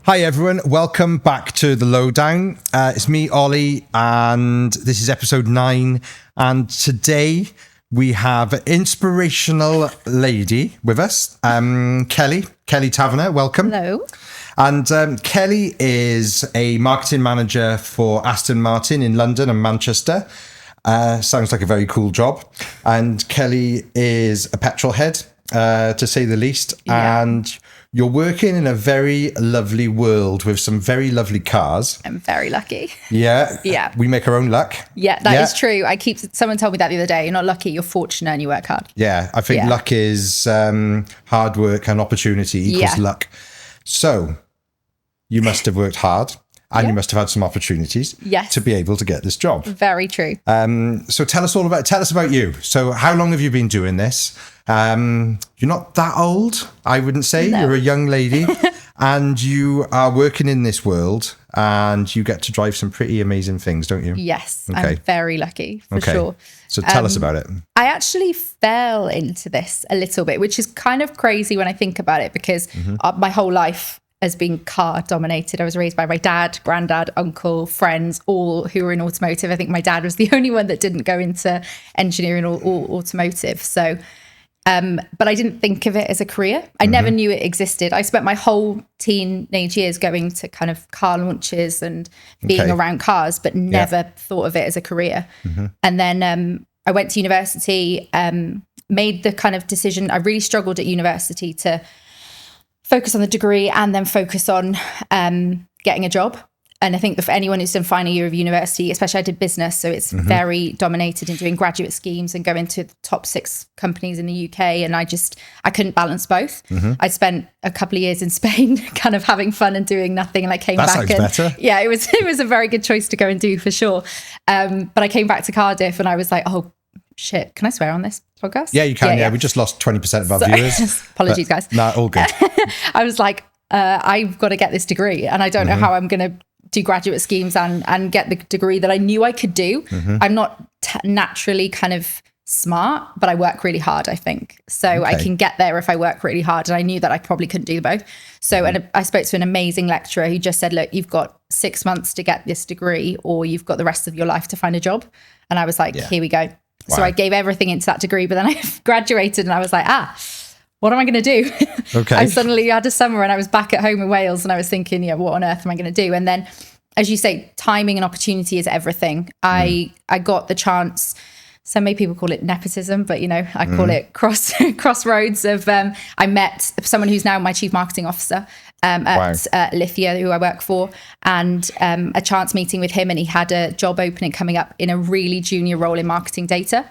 Hi everyone, welcome back to the Lowe Down. It's me, Ollie, and this is episode 9. And today we have an inspirational lady with us, Kelly Tavener. Welcome. Hello. And Kelly is a marketing manager for Aston Martin in London and Manchester. Sounds like a very cool job. And Kelly is a petrol head, to say the least. Yeah. And you're working in a very lovely world with some very lovely cars. I'm very lucky. Yeah. Yeah. We make our own luck. Yeah, that is true. Someone told me that the other day. You're not lucky, you're fortunate and you work hard. Yeah. I think luck is hard work and opportunity equals luck. So you must have worked hard and you must have had some opportunities to be able to get this job. Very true. So tell us about you. So how long have you been doing this? You're not that old, I wouldn't say. No. You're a young lady and you are working in this world and you get to drive some pretty amazing things, don't you? Yes, okay. I'm very lucky for sure. So tell us about it. I actually fell into this a little bit, which is kind of crazy when I think about it because my whole life has been car dominated. I was raised by my dad, granddad, uncle, friends, all who were in automotive. I think my dad was the only one that didn't go into engineering or automotive. So but I didn't think of it as a career. I never knew it existed. I spent my whole teenage years going to kind of car launches and being around cars, but never thought of it as a career. And then I went to university, made the kind of decision. I really struggled at university to focus on the degree and then focus on getting a job. And I think for anyone who's done final year of university, especially I did business, so it's very dominated in doing graduate schemes and going to the top 6 companies in the UK. And I couldn't balance both. I spent a couple of years in Spain kind of having fun and doing nothing. And I came back and better. Yeah, it was a very good choice to go and do for sure. But I came back to Cardiff and I was like, oh shit, can I swear on this podcast? Yeah, you can. Yeah. We just lost 20% of our viewers. Apologies, guys. No, all good. I was like, I've got to get this degree and I don't know how I'm going to do graduate schemes and get the degree that I knew I could do. I'm not naturally kind of smart, but I work really hard, I think. So I can get there if I work really hard. And I knew that I probably couldn't do both. So and I spoke to an amazing lecturer who just said, look, you've got 6 months to get this degree or you've got the rest of your life to find a job. And I was like, here we go. Wow. So I gave everything into that degree, but then I graduated and I was like, what am I going to do? I suddenly had a summer and I was back at home in Wales and I was thinking, what on earth am I going to do? And then, as you say, timing and opportunity is everything. I got the chance. So many people call it nepotism, but I call it crossroads of, I met someone who's now my chief marketing officer at Lithia, who I work for, and a chance meeting with him. And he had a job opening coming up in a really junior role in marketing data.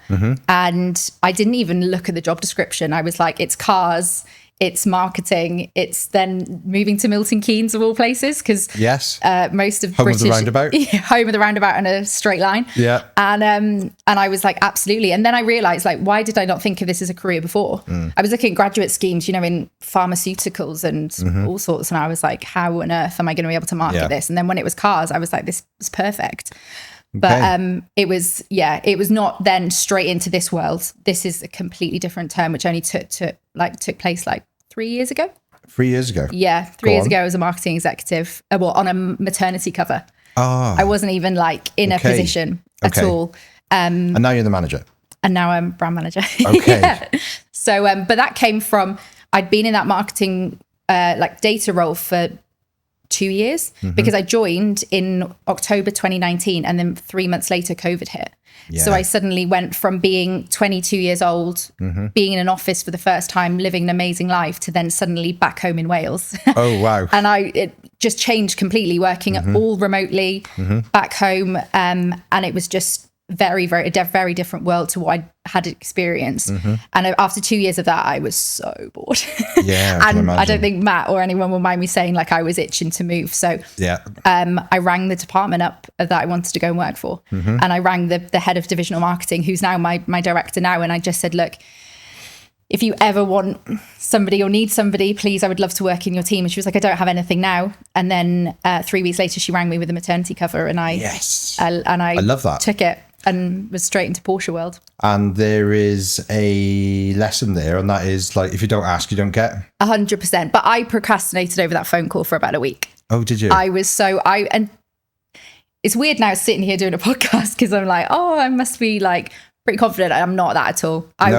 And I didn't even look at the job description. I was like, it's cars, it's marketing, it's then moving to Milton Keynes of all places because most of home British of the roundabout, home of the roundabout in a straight line. And I was like, absolutely. And then I realized, like, why did I not think of this as a career before? I was looking at graduate schemes, in pharmaceuticals and all sorts, and I was like, how on earth am I going to be able to market this? And then when it was cars, I was like, this is perfect. But it was not then straight into this world. This is a completely different term, which only took place like 3 years ago. 3 years ago? Yeah, 3 years ago I was a marketing executive, on a maternity cover. I wasn't even like in a position at all. And now you're the manager? And now I'm brand manager. Okay. So, but that came from, I'd been in that marketing data role for 2 years because I joined in October 2019 and then 3 months later COVID hit. So I suddenly went from being 22 years old, being in an office for the first time, living an amazing life, to then suddenly back home in Wales. Oh, wow. And it just changed completely, working all remotely back home. And it was just very, very, a very different world to what I had experienced. And after 2 years of that, I was so bored. And I don't think Matt or anyone will mind me saying, like, I was itching to move. So I rang the department up that I wanted to go and work for. And I rang the head of divisional marketing, who's now my director now. And I just said, look, if you ever want somebody or need somebody, please, I would love to work in your team. And she was like, I don't have anything now. And then 3 weeks later, she rang me with a maternity cover, and I love that. Took it and was straight into Porsche world. And there is a lesson there, and that is, like, if you don't ask, you don't get. 100%. But I procrastinated over that phone call for about a week. Oh, did you? And it's weird now sitting here doing a podcast because I'm like, oh, I must be like pretty confident. I'm not that at all. I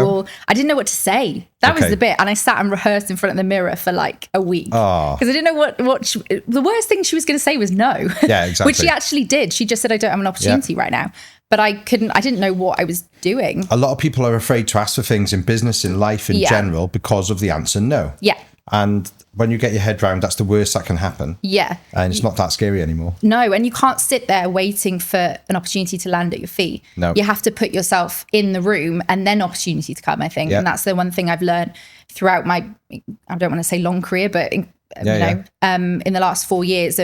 didn't know what to say. That was the bit. And I sat and rehearsed in front of the mirror for like a week because I didn't know what the worst thing she was going to say was no. Yeah, exactly. Which she actually did. She just said, I don't have an opportunity right now. But I didn't know what I was doing. A lot of people are afraid to ask for things in business, in life in general, because of the answer no. Yeah. And when you get your head round, that's the worst that can happen. Yeah. And it's not that scary anymore. No, and you can't sit there waiting for an opportunity to land at your feet. No. You have to put yourself in the room and then opportunity to come, I think. And that's the one thing I've learned throughout my, I don't want to say long career, but in the last 4 years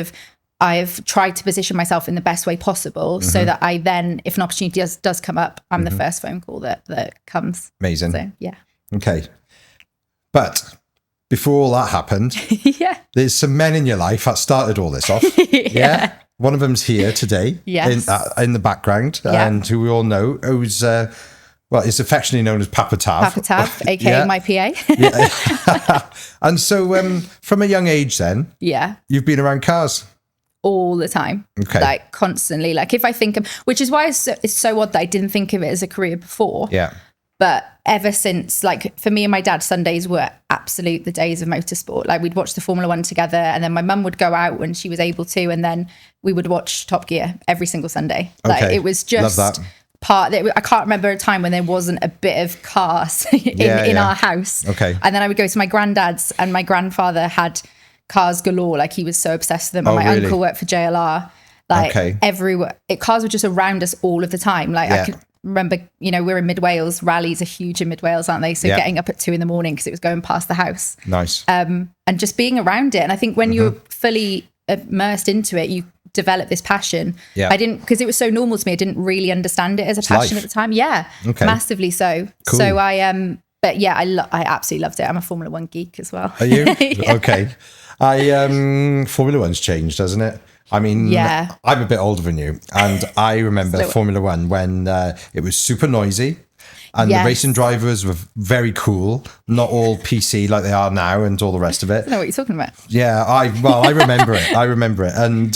I've tried to position myself in the best way possible so that I then, if an opportunity does come up, I'm the first phone call that comes. Amazing. So, yeah. Okay. But before all that happened, there's some men in your life that started all this off. Yeah. One of them's here today in the background and who we all know, who's, is affectionately known as Papa Tav. Papa Tav, aka my PA. And so from a young age then, you've been around cars. All the time, like constantly. Like if I think of, which is why it's so odd that I didn't think of it as a career before. Yeah. But ever since, like for me and my dad, Sundays were absolute the days of motorsport. Like we'd watch the Formula One together, and then my mum would go out when she was able to, and then we would watch Top Gear every single Sunday. Like it was just part. I can't remember a time when there wasn't a bit of cars in our house. Okay. And then I would go to my granddad's, and my grandfather had cars galore. Like he was so obsessed with them. And my uncle worked for JLR. Like everywhere, cars were just around us all of the time. Like I could remember, we're in Mid Wales. Rallies are huge in Mid Wales, aren't they? So getting up at 2 a.m. because it was going past the house. Nice. And just being around it. And I think when you're fully immersed into it, you develop this passion. Yeah. I didn't, because it was so normal to me. I didn't really understand it as a passion at the time. Yeah. Okay. Massively so. Cool. So but yeah, I absolutely loved it. I'm a Formula One geek as well. Are you? Okay. Formula One's changed, hasn't it? I mean, I'm a bit older than you, and I remember Formula One when it was super noisy, and the racing drivers were very cool, not all PC like they are now and all the rest of it. I don't know what you're talking about. Yeah, I remember it. I remember it. And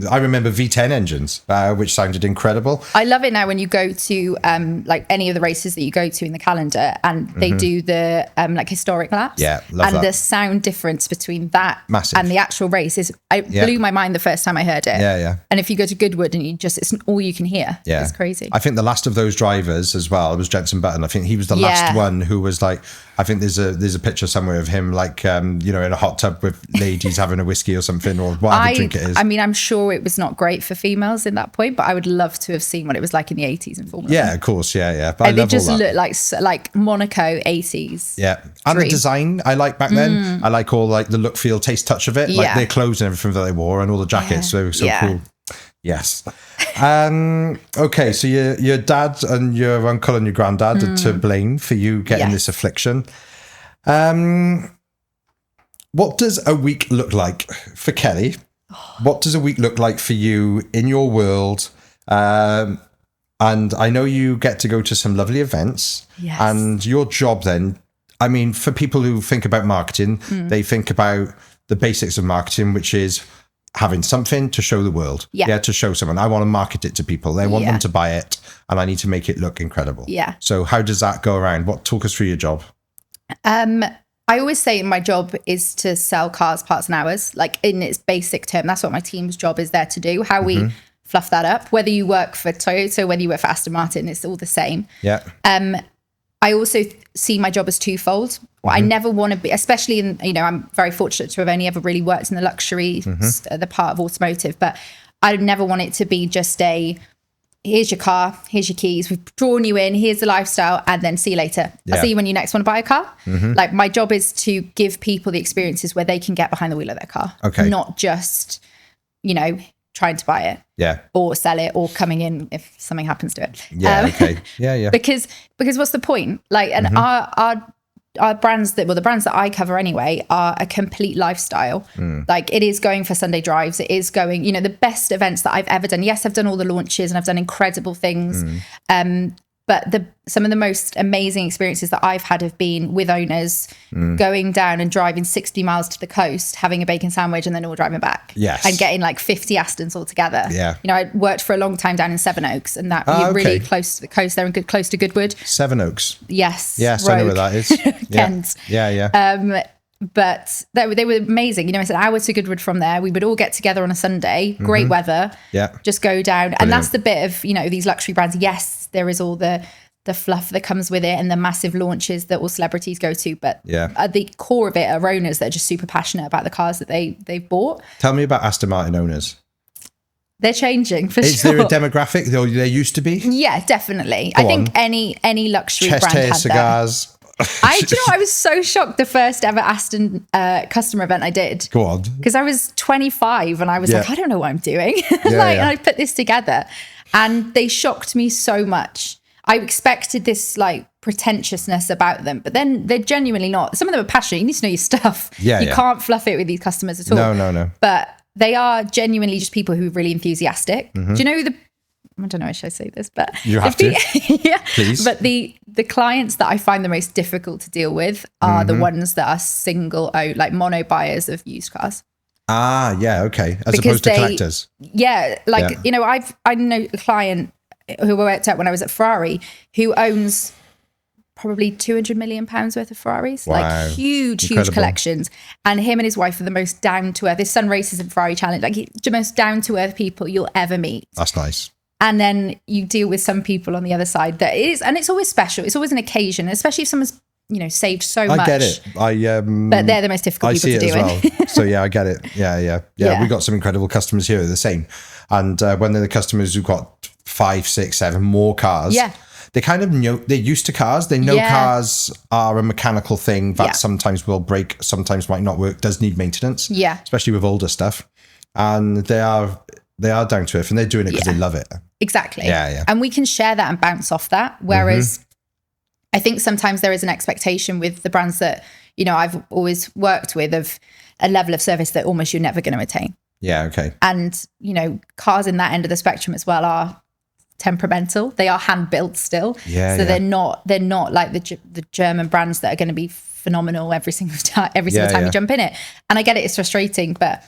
I remember V10 engines, which sounded incredible. I love it now when you go to like any of the races that you go to in the calendar and they do the like historic laps. Yeah, love that. The sound difference between that and the actual race blew my mind the first time I heard it. Yeah, yeah. And if you go to Goodwood and it's all you can hear. Yeah. It's crazy. I think the last of those drivers as well was Jenson Button. I think he was the last one who was like, I think there's a picture somewhere of him like in a hot tub with ladies having a whiskey or something, or whatever drink it is. I mean, I'm sure it was not great for females in that point, but I would love to have seen what it was like in the 80s in Formula 1. Yeah, of course, yeah. But they just look like Monaco 80s. Yeah, and the design I like back then. I like all like the look, feel, taste, touch of it, like their clothes and everything that they wore and all the jackets. So cool. Yes. Okay, so your dad and your uncle and your granddad are to blame for you getting this affliction. What does a week look like for Kelly? What does a week look like for you in your world? And I know you get to go to some lovely events. Yes. And your job then, I mean, for people who think about marketing, they think about the basics of marketing, which is having something to show the world. Yeah, to show someone. I want to market it to people. They want them to buy it, and I need to make it look incredible. Yeah. So how does that go around? Talk us through your job. I always say my job is to sell cars, parts and hours, like in its basic term. That's what my team's job is there to do. How we fluff that up, whether you work for Toyota, whether you work for Aston Martin, it's all the same. Yeah. I also see my job as twofold. I never want to be, especially in, I'm very fortunate to have only ever really worked in the luxury, the part of automotive, but I never want it to be just here's your car, here's your keys, we've drawn you in, here's the lifestyle, and then see you later. Yeah. I'll see you when you next want to buy a car. Like my job is to give people the experiences where they can get behind the wheel of their car. Okay. Not just, trying to buy it. Yeah. Or sell it or coming in if something happens to it. Yeah. Okay. Yeah. Because what's the point? Like, and our brands the brands that I cover anyway are a complete lifestyle. Like it is going for Sunday drives. It is going, the best events that I've ever done. Yes, I've done all the launches and I've done incredible things. But some of the most amazing experiences that I've had have been with owners going down and driving 60 miles to the coast, having a bacon sandwich, and then all driving back. Yes. And getting like 50 Astons all together. Yeah. You know, I worked for a long time down in Sevenoaks, and that you're really close to the coast there and close to Goodwood. Sevenoaks. Yes. Yes, I know where that is. Kent. Yeah. But they were amazing. You know, it's an hour to Goodwood from there. We would all get together on a Sunday, great weather. Yeah. Just go down. Brilliant. And that's the bit of, you know, these luxury brands. Yes, there is all the fluff that comes with it and the massive launches that all celebrities go to. But at the core of it are owners that are just super passionate about the cars that they've bought. Tell me about Aston Martin owners. They're changing for sure. Is there a demographic there used to be? Yeah, definitely. I think any luxury chest brand hair had cigars. I was so shocked the first ever Aston customer event I did. Go on. Because I was 25 and I was like, I don't know what I'm doing. And I put this together and they shocked me so much. I expected this like pretentiousness about them, but then they're genuinely not. Some of them are passionate. You need to know your stuff. You can't fluff it with these customers at all. No. But they are genuinely just people who are really enthusiastic. Do you know I don't know, should I say this, but you have to. Yeah, please. But the clients that I find the most difficult to deal with are the ones that are single out, like mono buyers of used cars. Ah, yeah, okay. As opposed to collectors. Yeah, you know, I know a client who I worked at when I was at Ferrari who owns probably 200 million pounds worth of Ferraris, like huge collections. And him and his wife are the most down to earth. His son races in Ferrari Challenge, like the most down to earth people you'll ever meet. That's nice. And then you deal with some people on the other side that is, and it's always special. It's always an occasion, especially if someone's, you know, saved so much. I get it. But they're the most difficult people to deal with. Well. So yeah, I get it. Yeah. We got some incredible customers here. They're the same. And when they're the customers who've got 5, 6, 7 more cars, they kind of know, they're used to cars. They know cars are a mechanical thing that sometimes will break, sometimes might not work, does need maintenance. Yeah. Especially with older stuff. And they are down to earth and they're doing it because they love it. Exactly. Yeah. And we can share that and bounce off that. Whereas I think sometimes there is an expectation with the brands that, you know, I've always worked with of a level of service that almost you're never going to attain. Yeah. Okay. And, you know, cars in that end of the spectrum as well are temperamental. They are hand built still. Yeah. So they're not like the German brands that are going to be phenomenal every single time you jump in it. And I get it. It's frustrating, but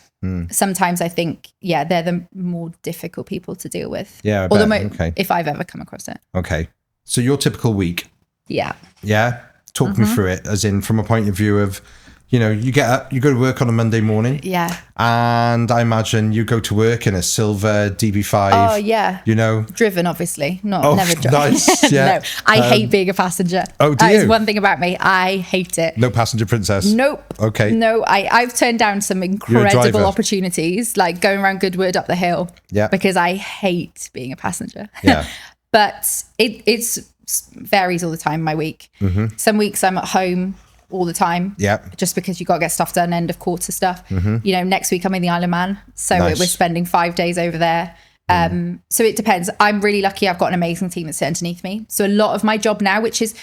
sometimes I think, they're the more difficult people to deal with. Yeah. If I've ever come across it. Okay. So your typical week. Yeah. Yeah. Talk me through it, as in from a point of view of, you know, you get up, you go to work on a Monday morning. Yeah. And I imagine you go to work in a silver DB5. Oh, yeah. You know? Driven, obviously. Never driven. Nice. Yeah. No, I hate being a passenger. Oh, do you? That is one thing about me. I hate it. No passenger princess? Nope. Okay. No, I've turned down some incredible opportunities, like going around Goodwood up the hill. Yeah. Because I hate being a passenger. Yeah. But it's varies all the time, my week. Some weeks I'm at home all the time. Yeah. Just because you got to get stuff done, end of quarter stuff. You know, next week I'm in the Isle of Man. So we're spending 5 days over there. So it depends. I'm really lucky. I've got an amazing team that's underneath me. So a lot of my job now, which is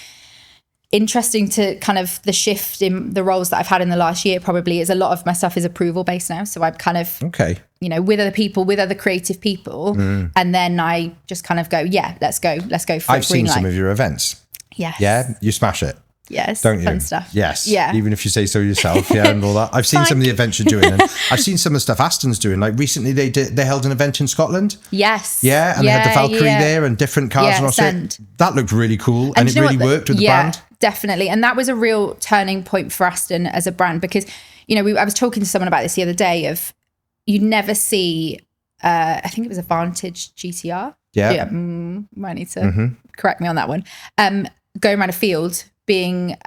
interesting to kind of the shift in the roles that I've had in the last year, probably is a lot of my stuff is approval based now. So I'm kind of, you know, with other people, with other creative people. And then I just kind of go, let's go for I've seen some of your events. Yes. Yeah. You smash it. Yes. Don't you? Fun stuff. Yes. Yeah. Even if you say so yourself. Yeah. And all that. I've seen some of the events you're doing. And I've seen some of the stuff Aston's doing. Like recently they held an event in Scotland. Yes. Yeah. And they had the Valkyrie there and different cars and all that. That looked really cool. And it really worked with the brand. Definitely. And that was a real turning point for Aston as a brand because, you know, I was talking to someone about this the other day of you never see, I think it was a Vantage GTR. Yeah. Might need to correct me on that one. Going around a field being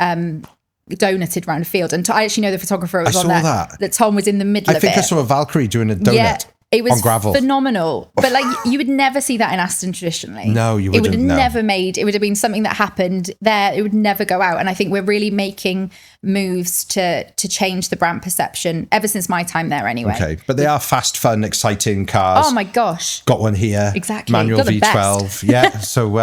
donated around a field. And I actually know the photographer was on that Tom was in the middle of it. I think I saw a Valkyrie doing a donut. It was on gravel. Phenomenal. But like you would never see that in Aston traditionally. No, you wouldn't. It would have never made, it would have been something that happened there. It would never go out. And I think we're really making moves to change the brand perception ever since my time there anyway. Okay. But they are fast, fun, exciting cars. Oh my gosh. Got one here. Exactly. Manual V12. Yeah. So,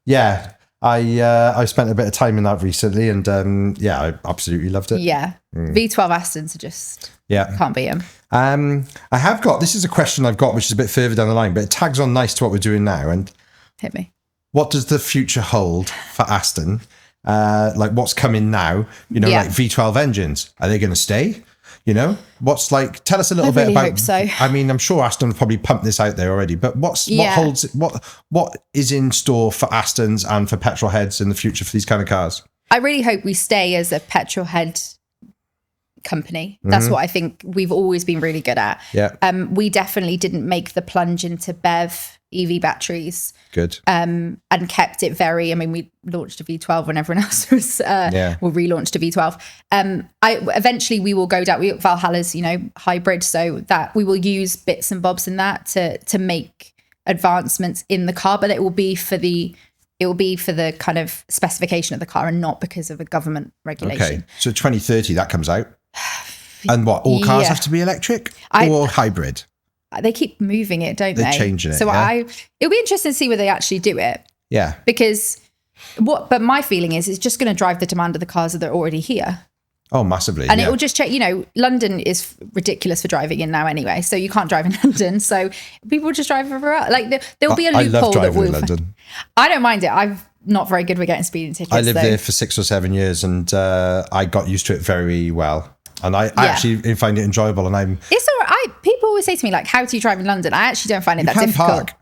yeah. I spent a bit of time in that recently and I absolutely loved it. Yeah. V12 Astons are just, can't beat them. I have got, this is a question I've got, which is a bit further down the line, but it tags on nice to what we're doing now. And hit me. what does the future hold for Aston? Like what's coming now? You know, like V12 engines, are they going to stay? You know, what's like? Tell us a little bit about. Hope so. I mean, I'm sure Aston will probably pump this out there already, but what is in store for Astons and for petrol heads in the future for these kind of cars? I really hope we stay as a petrol head company. That's what I think we've always been really good at. Yeah. We definitely didn't make the plunge into BEV EV batteries. Good. And kept it very, I mean, we launched a V12 when everyone else was, we relaunched a V12. Eventually we will go down, Valhalla's, you know, hybrid, so that we will use bits and bobs in that to make advancements in the car, but it will be for the kind of specification of the car and not because of a government regulation. Okay. So 2030, that comes out. And what, all cars have to be electric or hybrid? They keep moving it, don't they? They're changing it. So it'll be interesting to see whether they actually do it. Yeah. Because but my feeling is it's just going to drive the demand of the cars that are already here. Oh, massively. And it will just check, you know, London is ridiculous for driving in now anyway. So you can't drive in London. So people just drive everywhere else. Like there will be a loophole. I love driving in London. I don't mind it. I'm not very good with getting speeding tickets. I lived there for 6 or 7 years and I got used to it very well. And I actually find it enjoyable. And it's all right. People always say to me, like, how do you drive in London? I actually don't find it that difficult. Park.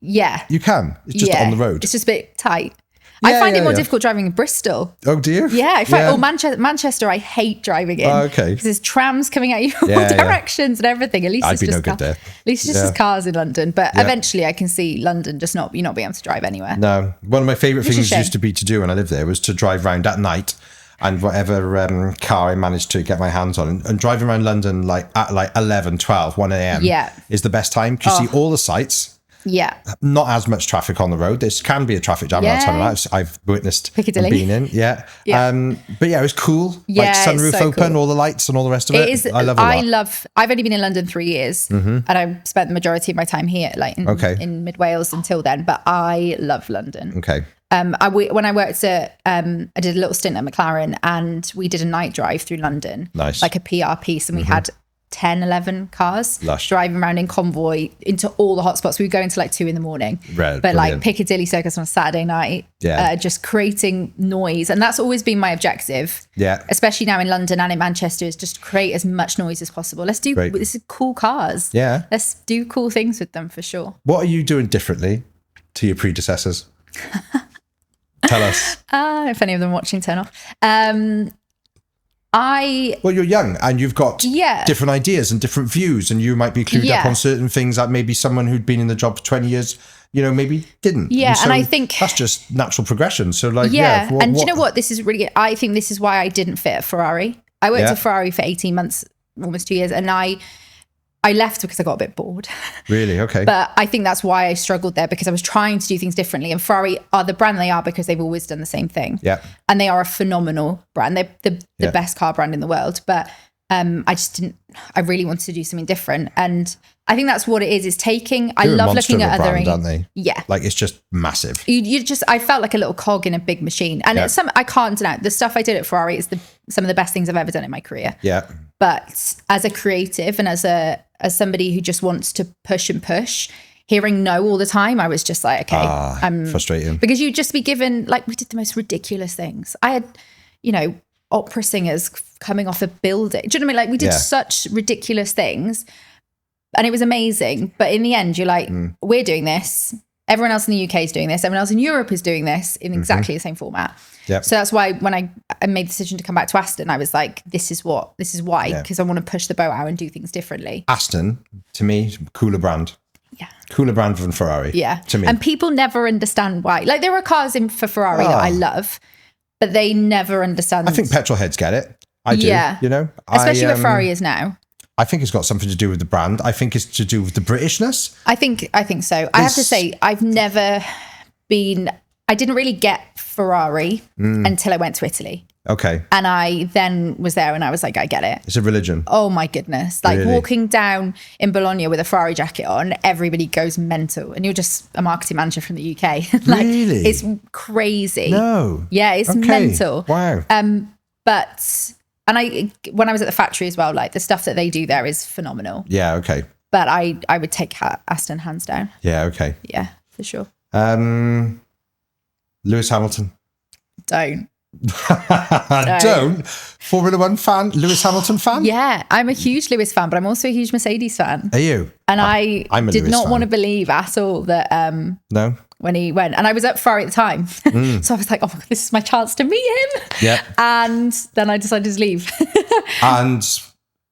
Yeah. You can. It's just on the road. It's just a bit tight. I find it more difficult driving in Bristol. Oh, do you? Yeah. I find, Manchester, I hate driving in. Oh, okay. Because there's trams coming at you all directions and everything. At least I'd it's be just no good there. At least it's just cars in London. But eventually I can see London just not being able to drive anywhere. No. One of my favourite things used to be to do when I lived there was to drive around at night. And whatever car I managed to get my hands on and driving around London like at like 11, 12, 1 a.m. is the best time because you see all the sights. Yeah. Not as much traffic on the road. There can be a traffic jam around time of night. I've witnessed Piccadilly. And been in. Yeah. But yeah, it was cool. Yeah, like sunroof so open, cool. all the lights and all the rest of it. I love it a lot. I've only been in London 3 years and I've spent the majority of my time here, like in mid Wales until then. But I love London. Okay. When I worked at, I did a little stint at McLaren and we did a night drive through London. Nice. Like a PR piece and we had 10, 11 cars driving around in convoy into all the hotspots. We would go into like 2 a.m. But like Piccadilly Circus on a Saturday night, just creating noise. And that's always been my objective. Yeah. Especially now in London and in Manchester is just create as much noise as possible. Let's do, this is cool cars. Yeah. Let's do cool things with them for sure. What are you doing differently to your predecessors? Tell us. If any of them watching, turn off. Well, you're young and you've got different ideas and different views, and you might be clued up on certain things that maybe someone who'd been in the job for 20 years, you know, maybe didn't. Yeah, and I think that's just natural progression. So, like, do you know what? This is really. I think this is why I didn't fit at Ferrari. I worked at Ferrari for 18 months, almost 2 years, and I left because I got a bit bored. Really? Okay. But I think that's why I struggled there, because I was trying to do things differently. And Ferrari are the brand they are because they've always done the same thing. Yeah. And they are a phenomenal brand. They're the best car brand in the world. But I really wanted to do something different. And I think that's what it is taking, I love looking at other, aren't they? Yeah. Like it's just massive. I felt like a little cog in a big machine. And I can't deny it. The stuff I did at Ferrari is some of the best things I've ever done in my career. Yeah. But as a creative and as somebody who just wants to push, hearing no all the time, I was just like, okay, I'm frustrating. Because you'd just be given, like, we did the most ridiculous things. I had, you know, opera singers coming off a building. Do you know what I mean? Like, we did such ridiculous things and it was amazing. But in the end, you're like, we're doing this. Everyone else in the UK is doing this. Everyone else in Europe is doing this in exactly the same format. Yep. So that's why when I made the decision to come back to Aston, I was like, this is why, because I want to push the boat out and do things differently. Aston, to me, cooler brand. Yeah. Cooler brand than Ferrari. Yeah. To me. And people never understand why. Like, there are cars for Ferrari that I love, but they never understand. I think petrol heads get it. I do. Yeah. You know? Especially where Ferrari is now. I think it's got something to do with the brand. I think it's to do with the Britishness. I think so. I have to say, I didn't really get Ferrari until I went to Italy. Okay. And I then was there and I was like, I get it. It's a religion. Oh my goodness. Like walking down in Bologna with a Ferrari jacket on, everybody goes mental. And you're just a marketing manager from the UK. Like, really? It's crazy. No. Yeah, it's mental. Wow. When I was at the factory as well, like the stuff that they do there is phenomenal. Yeah, okay. But I would take Aston hands down. Yeah, okay. Yeah, for sure. Lewis Hamilton. Don't. Don't. Formula One fan, Lewis Hamilton fan? Yeah, I'm a huge Lewis fan, but I'm also a huge Mercedes fan. Are you? And I'm a did Lewis not fan. want to believe at all that No. when he went, and I was at Ferrari at the time, so I was like, "Oh, this is my chance to meet him." Yeah. And then I decided to leave. And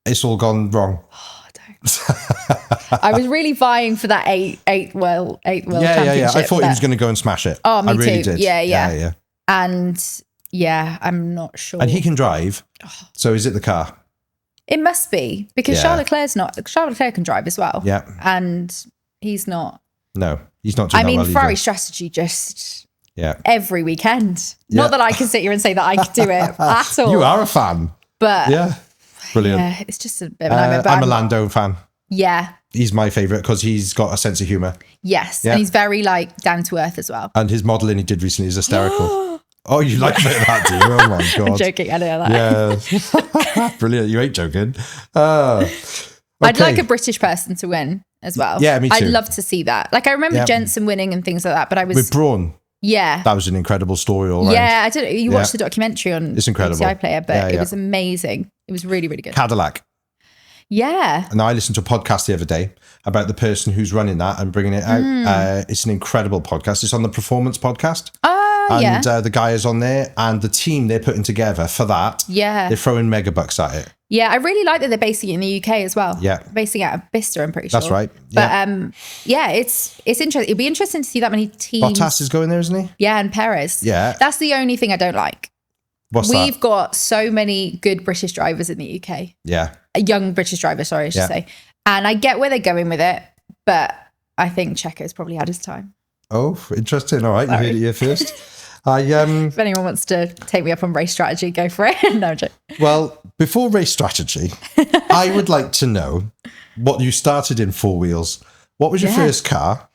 it's all gone wrong. I was really vying for that eight world championship. I thought he was going to go and smash it. Oh, me I really too. did. Yeah. And yeah, I'm not sure. And he can drive. So is it the car? It must be, because Charles Leclerc can drive as well. Yeah. And he's not. No, he's not doing that well Ferrari either. strategy just Yeah. every weekend. Yeah. Not that I can sit here and say that I could do it at all. You are a fan. But Yeah. Brilliant. yeah, it's just a bit of an nightmare. But I'm a Lando fan. Yeah. He's my favourite because he's got a sense of humour. Yes. Yeah. And he's very like down to earth as well. And his modelling he did recently is hysterical. Oh, you like a bit of that, do you? Oh my God. I'm joking. I know that. Yeah. Brilliant. You ain't joking. I'd like a British person to win as well. Yeah, me too. I'd love to see that. Like I remember Yeah. Jensen winning and things like that, but I was With Braun. yeah. That was an incredible story all round. Yeah, I don't know. You watched the documentary on It's incredible. BBC iPlayer, but Yeah, it yeah. was amazing. It was really, really good. Cadillac. Yeah. And I listened to a podcast the other day about the person who's running that and bringing it out. It's an incredible podcast. It's on the Performance Podcast. Oh, yeah. And the guy is on there, and the team they're putting together for that, Yeah. they're throwing mega bucks at it. Yeah, I really like that they're basing it in the UK as well. Yeah. Basing it out of Bicester, I'm pretty sure. That's right. But Yeah. it's interesting. It'd be interesting to see that many teams. Bottas is going there, isn't he? Yeah, and Perez. Yeah. That's the only thing I don't like. What's We've that? got so many good British drivers in the UK. Yeah. Young British drivers, sorry, I should say. And I get where they're going with it, but I think Checo's probably had his time. Oh, interesting. All right. You heard it here first. If anyone wants to take me up on race strategy, go for it. No, I'm joking. Well, before race strategy, I would like to know what you started in four wheels. What was your first car?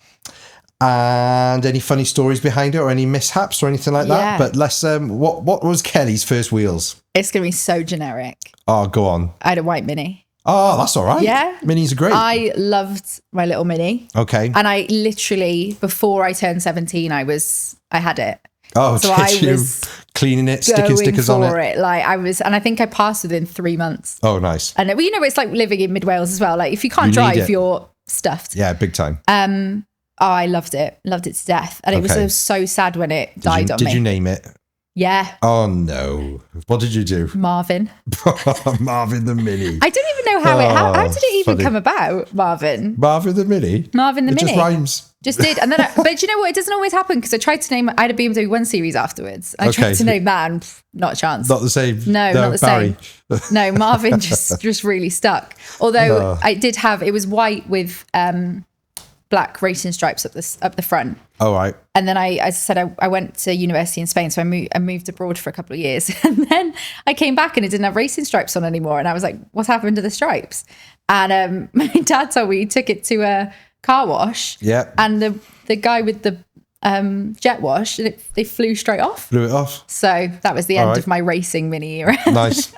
And any funny stories behind it, or any mishaps or anything like that? Yeah. But let's what was Kelly's first wheels? It's going to be so generic. Oh, go on. I had a white Mini. Oh, that's all right. Yeah. Minis are great. I loved my little Mini. Okay. And I literally, before I turned 17, I had it. Oh, So did I you was cleaning it, sticking Going stickers for on it? Like I was, and I think I passed within 3 months. Oh, nice. And you know, it's like living in mid Wales as well. Like if you can't You need drive, it. you're stuffed. Yeah, big time. Oh, I loved it to death. And it Okay. was so sad when it died on me. Did you name it? Yeah. Oh, no. What did you do? Marvin. Marvin the Mini. I don't even know how did it even funny. come about, Marvin? Marvin the Mini? Marvin the It Mini. just rhymes. Just did. And then, but you know what? It doesn't always happen because I tried to name, I had a BMW 1 Series afterwards. I tried Okay. to name that and not a chance. Not the same. No, not the Barry. same. No, Marvin just really stuck. Although I did have, it was white with black racing stripes up the front. All right. And then as I said, I went to university in Spain, so I moved abroad for a couple of years. And then I came back and it didn't have racing stripes on anymore. And I was like, what's happened to the stripes? And my dad told me he took it to a car wash. Yeah. And the guy with the jet wash, and they flew straight off. Blew it off. So that was the end right. of my racing Mini era. Nice.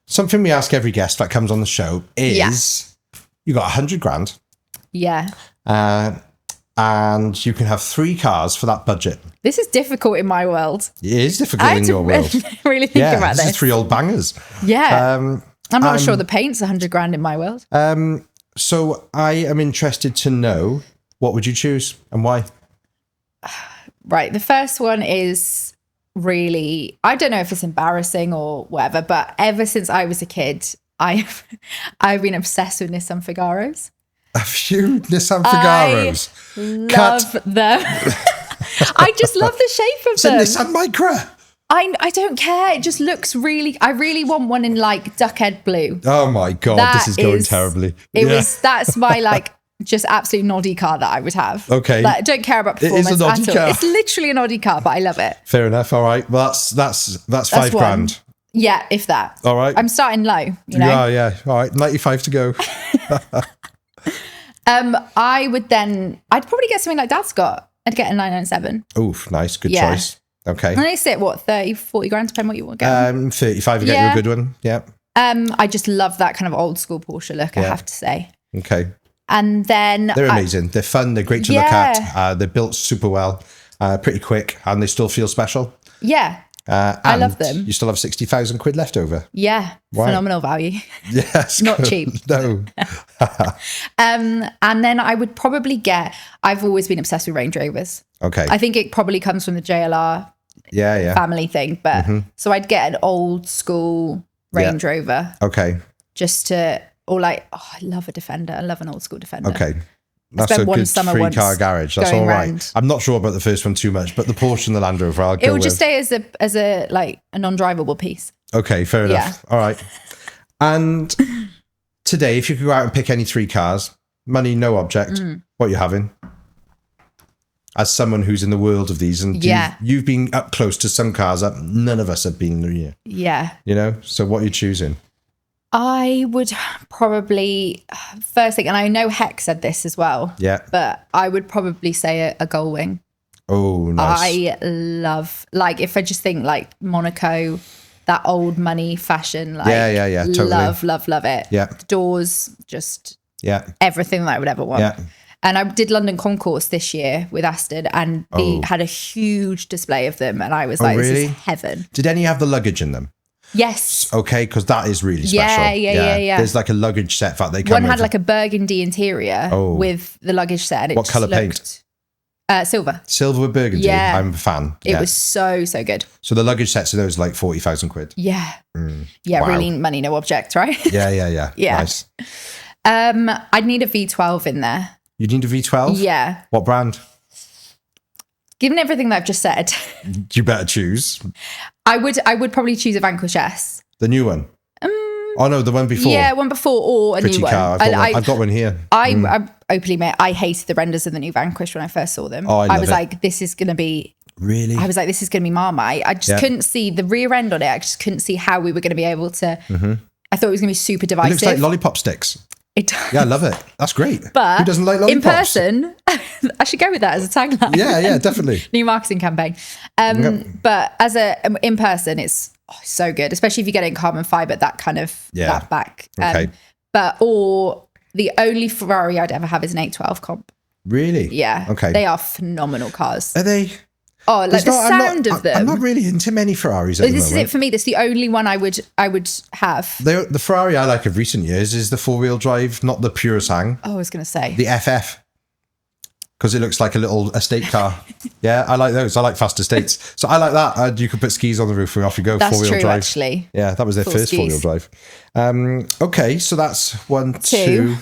Something we ask every guest that comes on the show is you got 100 grand. Yeah. And you can have 3 cars for that budget. This is difficult in my world. It is difficult in your world. Really think about this this. is 3 old bangers. Yeah. I'm not sure the paint's 100 grand in my world. So I am interested to know, what would you choose and why? Right. The first one is really, I don't know if it's embarrassing or whatever, but ever since I was a kid, I've been obsessed with Nissan Figaros. A few Nissan Figaros. Love them. I just love the shape of It's a them. Nissan Micra. I don't care. It just looks really, I really want one in like duckhead blue. Oh my God, this is going terribly. That's my just absolute noddy car that I would have. Okay. Like, I don't care about It is performance a noddy at all. car. It's literally a noddy car, but I love it. Fair enough. All right. Well, that's 5 one. grand. Yeah, if that. All right. I'm starting low, you know? Yeah. All right. 95 to go. I'd probably get something like Dad's got. I'd get a 997. Oof, nice. Good Yeah. choice. Okay. And they sit, 30, 40 grand, depending what you want to get. 35 will get you a good one. Yeah. I just love that kind of old school Porsche look, I have to say. Okay. And then they're amazing. They're fun. They're great to look at. They're built super well, pretty quick, and they still feel special. Yeah. I love them. You still have 60,000 quid left over. Yeah. Wow. Phenomenal value. Yes. Not cheap. No. And then I would probably I've always been obsessed with Range Rovers. Okay. I think it probably comes from the JLR family thing. But so I'd get an old school Range Rover. Okay. I love a Defender. I love an old school Defender. Okay. That's a good three-car garage. That's all right. Round. I'm not sure about the first one too much, but the Porsche and the Land Rover, I'll go with. It will just stay as a non-drivable piece. Okay, fair enough. All right. And today, if you could go out and pick any 3 cars, money, no object, what are you having? As someone who's in the world of these, and you've been up close to some cars that none of us have been here. Yeah. You know, so what are you choosing? I would probably, first thing, and I know Heck said this as well. Yeah. But I would probably say a Gullwing. Oh, nice. I love, if I just think Monaco, that old money fashion, totally. love it. Yeah. The doors, just everything that I would ever want. Yeah. And I did London Concourse this year with Aston, and they had a huge display of them, and I was like, really? This is heaven. Did any have the luggage in them? Yes. Okay, because that is really special. Yeah. There's a luggage set that they come One had a burgundy interior with the luggage set. And what colour paint? Silver. Silver with burgundy. Yeah. I'm a fan. It was so good. So the luggage sets are those 40,000 quid. Yeah. Yeah, wow. Really money, no object, right? Yeah. Nice. I'd need a V12 in there. You need a V12? Yeah. What brand? Given everything that I've just said, you better choose. I would probably choose a Vanquish S. The new one? Oh no, the one before. Yeah, one before or a pretty new car. one. I've got one here. I openly admit I hated the renders of the new Vanquish when I first saw them. Oh, I was like, this is going to be... Really? I was like, this is going to be Marmite. I just couldn't see the rear end on it. I just couldn't see how we were going to be able to... I thought it was going to be super divisive. It looks like lollipop sticks. It does. Yeah, I love it. That's great. But who doesn't like lollipops? In person, I should go with that as a tagline. Yeah, definitely. New marketing campaign. But in person, it's so good, especially if you get it in carbon fiber, that kind of that back. Okay. Or the only Ferrari I'd ever have is an 812 comp. Really? Yeah. Okay. They are phenomenal cars. Are they? Oh, the sound of them. I'm not really into many Ferraris at the moment. This is it for me. That's the only one I would have. The Ferrari I like of recent years is the 4-wheel drive, not the Purasang. Oh, I was going to say. The FF. Because it looks like a little estate car. Yeah, I like those. I like fast estates. So I like that. You could put skis on the roof and off you go. That's 4-wheel true, drive. actually. Yeah, that was their first skis. 4-wheel drive. Okay, so that's 1, 2.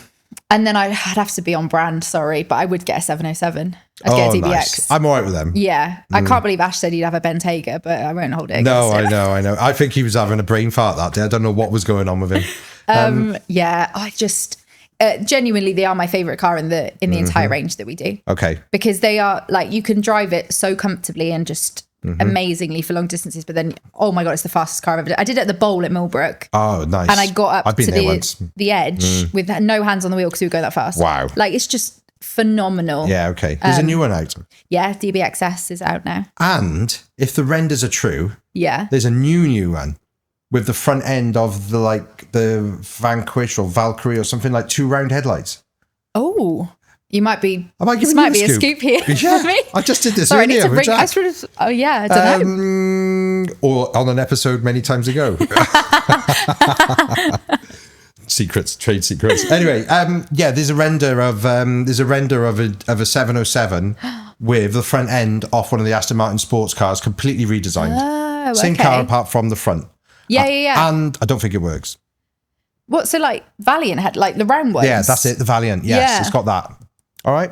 And then I'd have to be on brand, sorry, but I would get a 707. I'd get a DBX. Nice. I'm all right with them. Yeah. I can't believe Ash said he'd have a Bentayga, but I won't hold it No, against him. I know. I think he was having a brain fart that day. I don't know what was going on with him. Yeah, I just... genuinely, they are my favourite car in the entire range that we do. Okay. Because they are, you can drive it so comfortably and just... amazingly for long distances, but then my god, it's the fastest car I've ever done. I did it at the bowl at Millbrook. Oh, nice. And I got up to the edge with no hands on the wheel because we were going that fast. Wow. It's just phenomenal. Yeah, okay. There's a new one out. Yeah, DBXS is out now. And if the renders are true, there's a new one with the front end of the Vanquish or Valkyrie or something, 2 round headlights. Oh. You might be. This might be a scoop here. Yeah, I just did this earlier. I don't know. Or on an episode many times ago. Secrets, trade secrets. Anyway, there's a render of a 707 with the front end off one of the Aston Martin sports cars, completely redesigned. Oh, Same car apart from the front. Yeah. And I don't think it works. What? So Valiant had the round ones. Yeah, that's it. The Valiant. Yes, it's got that. All right.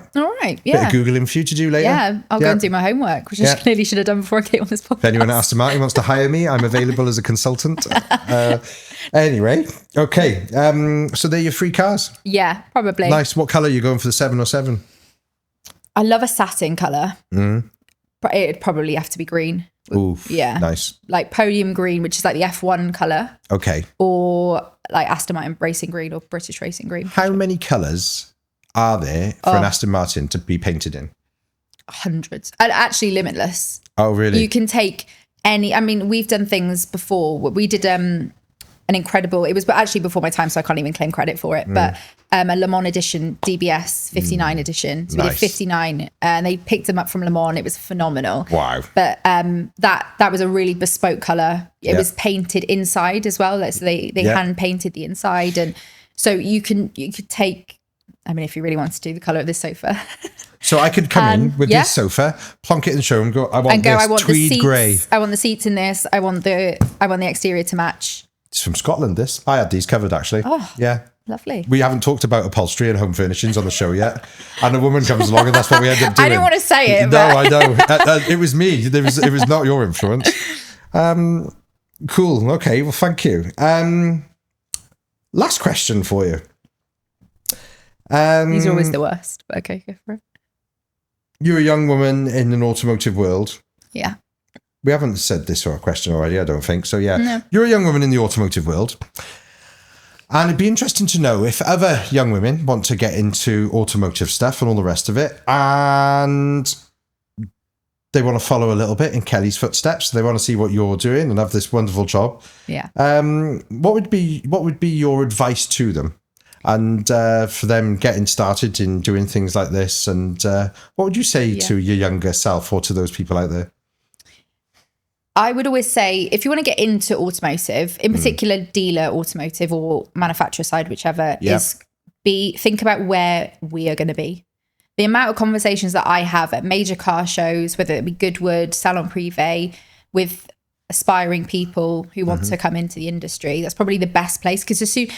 Yeah. Bit of Googling for you to do later. Yeah, I'll go and do my homework, which I clearly should have done before I came on this podcast. If anyone at Aston Martin wants to hire me, I'm available as a consultant. Anyway, okay. So they're your 3 cars. Yeah, probably. Nice. What colour are you going for the 707? I love a satin colour. But it'd probably have to be green. Oof. Yeah. Nice. Podium green, which is the F1 colour. Okay. Or Aston Martin racing green or British racing green. How many colours are there for an Aston Martin to be painted in? Hundreds. And actually limitless. Oh, really? You can take any... I mean, we've done things before. We did an incredible, it was actually before my time, so I can't even claim credit for it, but a Le Mans edition DBS 59 edition. So we did 59 and they picked them up from Le Mans. It was phenomenal. Wow. But that was a really bespoke color. It was painted inside as well. So they hand painted the inside. And so you could take, I mean, if you really want to do the color of this sofa. So I could come in with this sofa, plonk it in the showroom, go, I want tweed grey. I want the seats in this. I want the exterior to match. It's from Scotland, this. I had these covered, actually. Oh, yeah. Lovely. We haven't talked about upholstery and home furnishings on the show yet. And a woman comes along and that's what we end up doing. I didn't want to say it. No, I know. It was me. It was not your influence. Cool. Okay. Well, thank you. Last question for you. These are always the worst. But okay, go for it. You're a young woman in an automotive world. Yeah. We haven't said this or a question already, I don't think. So yeah, no. You're a young woman in the automotive world. And it'd be interesting to know if other young women want to get into automotive stuff and all the rest of it, and they want to follow a little bit in Kelly's footsteps. They want to see what you're doing and have this wonderful job. Yeah. What would be your advice to them? And for them getting started in doing things like this, and what would you say to your younger self or to those people out there? I would always say, if you want to get into automotive, in particular dealer automotive or manufacturer side, whichever, think about where we are going to be. The amount of conversations that I have at major car shows, whether it be Goodwood, Salon Privé, with aspiring people who want to come into the industry, that's probably the best place, because it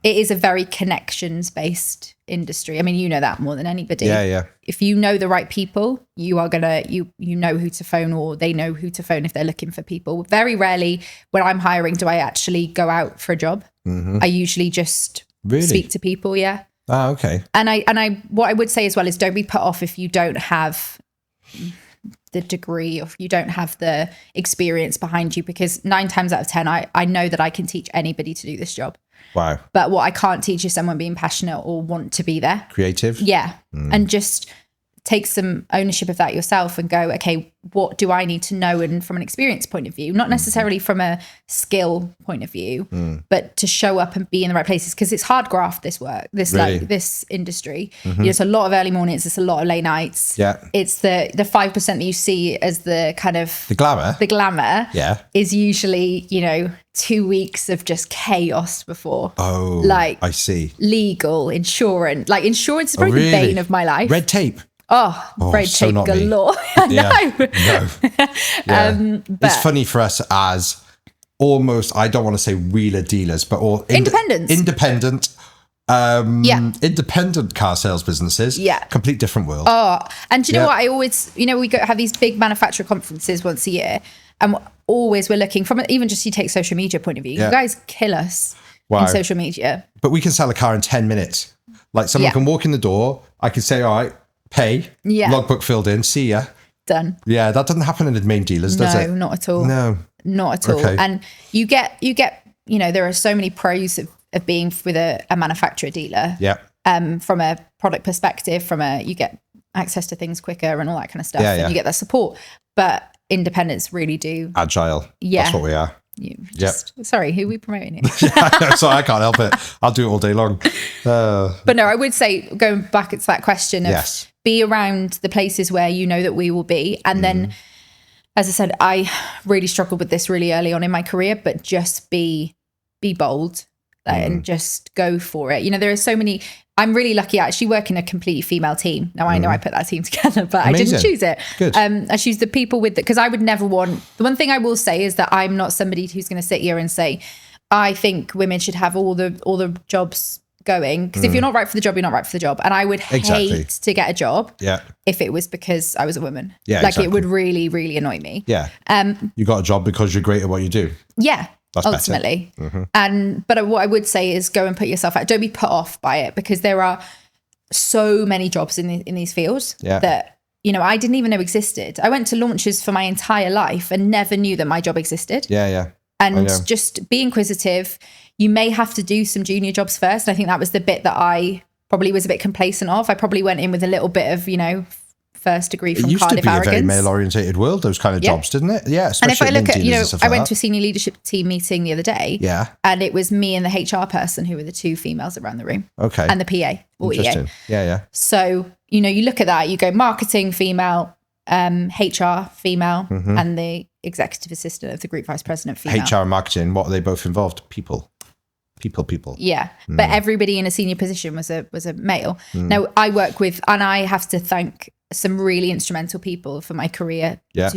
is a very connections-based industry. I mean, you know that more than anybody. Yeah. If you know the right people, you are gonna you know who to phone, or they know who to phone if they're looking for people. Very rarely when I'm hiring do I actually go out for a job. I usually just speak to people. Yeah. Ah, okay. And I what I would say as well is, don't be put off if you don't have the degree or if you don't have the experience behind you, because 9 times out of 10 I know that I can teach anybody to do this job. Wow. But what I can't teach is someone being passionate or want to be there. Creative. Yeah. And just take some ownership of that yourself and go, okay, what do I need to know? And from an experience point of view, not necessarily from a skill point of view, but to show up and be in the right places, because it's hard graft, this work, this industry. It's a lot of early mornings, it's a lot of late nights. Yeah. It's the 5% that you see as the kind of the glamour. Yeah. Is usually, 2 weeks of just chaos before. Oh, I see. Legal, insurance. Like insurance is probably the bane of my life. Red tape. Red tape galore. I know. No. But it's funny for us as almost, I don't want to say wheeler dealers, but all independent car sales businesses. Yeah. Complete different world. And do you know what? I always, we have these big manufacturer conferences once a year, and always we're looking from, even just you take social media point of view, you guys kill us in social media. But we can sell a car in 10 minutes. Like someone can walk in the door, I can say, all right, pay, logbook filled in, see ya. Done. Yeah, that doesn't happen in the main dealers, does it? No, not at all. No. Not at all. Okay. And you get, there are so many pros of being with a manufacturer dealer. Yeah. From a product perspective, you get access to things quicker and all that kind of stuff. And you get that support. But independents really do. Agile. Yeah. That's what we are. Sorry, who are we promoting it? Sorry, I can't help it. I'll do it all day long. But no, I would say, going back to that question of be around the places where you know that we will be. And then, as I said, I really struggled with this really early on in my career, but just be bold and just go for it. There are so many. I'm really lucky. I actually work in a completely female team. Now I know I put that team together, but amazing. I didn't choose it. Good. I choose the people with it, because I would never want. The one thing I will say is that I'm not somebody who's going to sit here and say, I think women should have all the jobs going. Because if you're not right for the job, you're not right for the job. And I would hate to get a job if it was because I was a woman. Yeah, it would really, really annoy me. Yeah. You got a job because you're great at what you do. Yeah. That's ultimately. But what I would say is go and put yourself out. Don't be put off by it, because there are so many jobs in these fields that, I didn't even know existed. I went to launches for my entire life and never knew that my job existed. Yeah. And just be inquisitive. You may have to do some junior jobs first. And I think that was the bit that I probably was a bit complacent of. I probably went in with a little bit of, first degree from It used Cardiff to be a very Arrogance. male-orientated world, those kind of jobs, didn't it? Yeah, And if especially I look at, dealers and stuff I like went that. to a senior leadership team meeting the other day. Yeah. And it was me and the HR person who were the two females around the room. Okay. And the PA or Interesting. EA. Yeah. So, you look at that, you go marketing female, HR female, and the executive assistant of the group vice president female. HR and marketing, what are they both involved? People. Yeah. But everybody in a senior position was a male. Now I work with, and I have to thank some really instrumental people for my career. Yeah.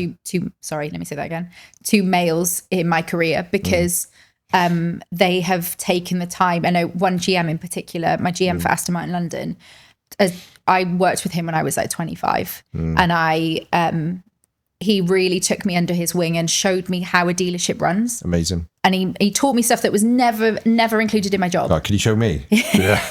Sorry, let me say that again. Two males in my career, because they have taken the time. I know one GM in particular, my GM for Aston Martin London, I worked with him when I was like 25, and he really took me under his wing and showed me how a dealership runs. Amazing. And he taught me stuff that was never included in my job. God, can you show me? Yeah.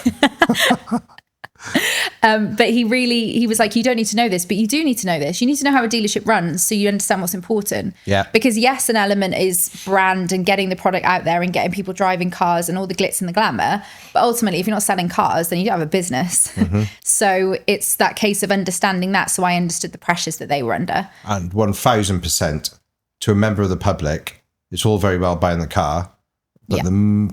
But he was like, you don't need to know this, but you do need to know this. You need to know how a dealership runs so you understand what's important. Yeah. Because yes, an element is brand and getting the product out there and getting people driving cars and all the glitz and the glamour. But ultimately, if you're not selling cars, then you don't have a business. So it's that case of understanding that. So I understood the pressures that they were under. And 1000% to a member of the public, it's all very well buying the car, but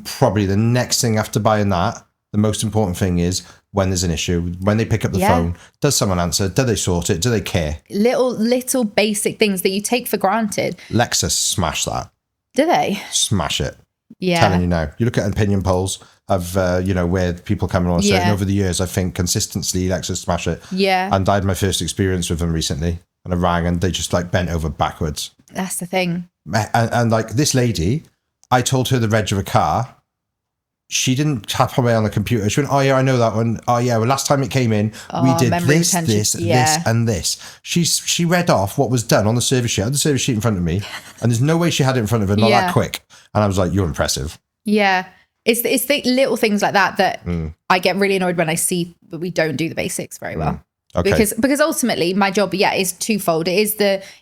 probably the next thing after buying that, the most important thing is when there's an issue, when they pick up the phone, does someone answer? Do they sort it? Do they care? Little basic things that you take for granted. Lexus smash that. Do they? Smash it. Yeah. Telling you now. You look at opinion polls of, where people come on saying over the years, I think consistently Lexus smash it. Yeah. And I had my first experience with them recently, and I rang and they just like bent over backwards. That's the thing. And like this lady, I told her the reg of a car. She didn't tap away on the computer. She went, oh yeah, I know that one. Oh yeah, well last time it came in, we did this, this, and this. She read off what was done on the service sheet. I had the service sheet in front of me, and there's no way she had it in front of her, not that quick. And I was like, you're impressive. Yeah. It's the little things like that I get really annoyed when I see that we don't do the basics very well. Okay. Because ultimately my job, is twofold. It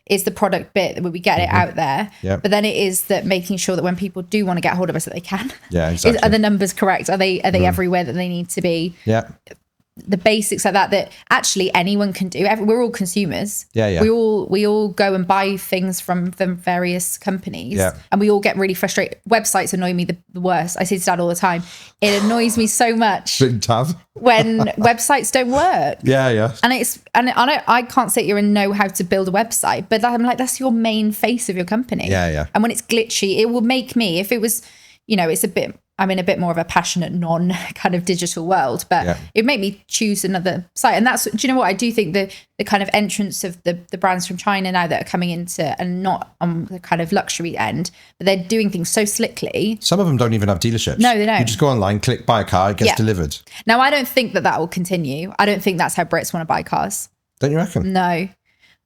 is the product bit where we get it out there. Yeah. But then it is that making sure that when people do want to get hold of us that they can. Yeah, exactly. Are the numbers correct? Are they everywhere that they need to be? Yeah. The basics like that actually anyone can do. We're all consumers. Yeah. We all go and buy things from various companies. Yeah. And we all get really frustrated. Websites annoy me the worst. I say to Dad all the time. It annoys me so much Big tab. when websites don't work. Yeah. And I can't sit here and know how to build a website, but I'm like, that's your main face of your company. Yeah. And when it's glitchy, it will make me, if it was, I'm in a bit more of a passionate non kind of digital world, but it made me choose another site. And that's, do you know what? I do think the kind of entrance of the brands from China now that are coming into, and not on the kind of luxury end, but they're doing things so slickly. Some of them don't even have dealerships. No, they don't. You just go online, click buy a car, it gets delivered. Now, I don't think that will continue. I don't think that's how Brits want to buy cars. Don't you reckon? No.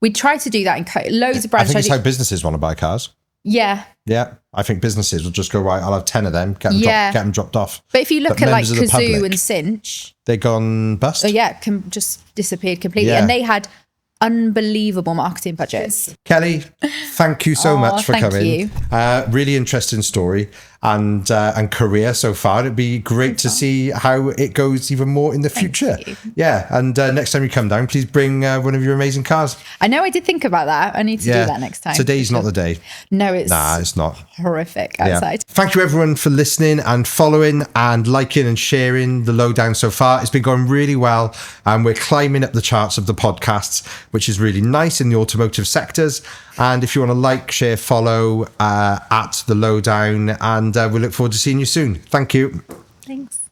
We try to do that in loads of brands. I think it's how businesses want to buy cars. Yeah. Yeah. I think businesses will just go, right, I'll have 10 of them, get them dropped off. But if you look at like Kazoo and Cinch, they've gone bust. Oh yeah, just disappeared completely. And they had unbelievable marketing budgets. Kelly, thank you so much for coming. You. Really interesting story and career so far. It'd be great to see how it goes even more in the future. Yeah, and next time you come down, please bring one of your amazing cars. I know, I did think about that. I need to do that next time. Today's not the day. No, it's not. Horrific outside. Thank you everyone for listening and following and liking and sharing the Lowe Down so far. It's been going really well, and we're climbing up the charts of the podcasts, which is really nice in the automotive sectors. And if you want to like, share, follow at the Lowe Down, and we look forward to seeing you soon. Thank you. Thanks.